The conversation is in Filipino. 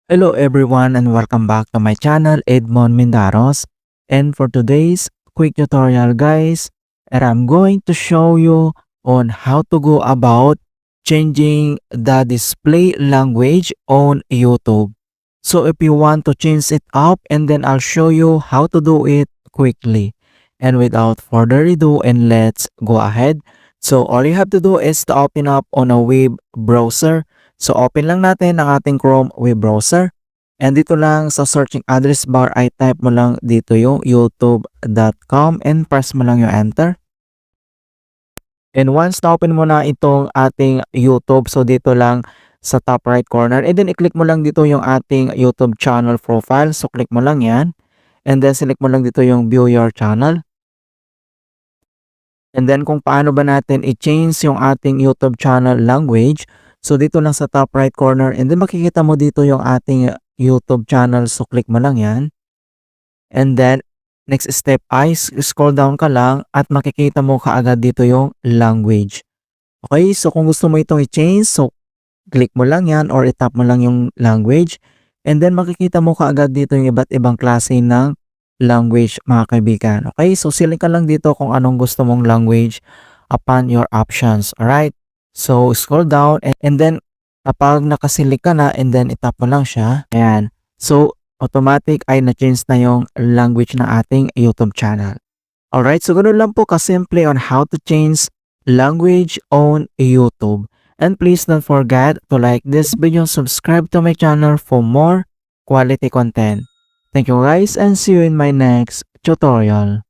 Hello everyone and welcome back to my channel Edmond Mindaros, and for today's quick tutorial guys, and I'm going to show you on how to go about changing the display language on YouTube. So if you want to change it up, and then I'll show you how to do it quickly. And without further ado, and let's go ahead. So all you have to do is to open up on a web browser. So open lang natin ang ating Chrome web browser. And dito lang sa searching address bar ay type mo lang dito yung youtube.com and press mo lang yung enter. And once na open mo na itong ating YouTube, so dito lang sa top right corner, and then i-click mo lang dito yung ating YouTube channel profile. So click mo lang yan. And then select mo lang dito yung view your channel. And then kung paano ba natin i-change yung ating YouTube channel language, so dito lang sa top right corner, and then makikita mo dito yung ating YouTube channel. So click mo lang yan. And then next step ay scroll down ka lang at makikita mo kaagad dito yung language. Okay, so kung gusto mo itong i-change, so click mo lang yan or itap mo lang yung language. And then makikita mo kaagad dito yung iba't ibang klase ng language mga kaibigan. Okay, so select ka lang dito kung anong gusto mong language upon your options. Alright, so scroll down and then kapag nakasilik ka na, and then itap mo lang siya. Ayan, so automatic ay na-change na yung language ng ating YouTube channel. Alright, so ganun lang po kasimple on how to change language on YouTube. And please don't forget to like this video, subscribe to my channel for more quality content. Thank you guys and see you in my next tutorial.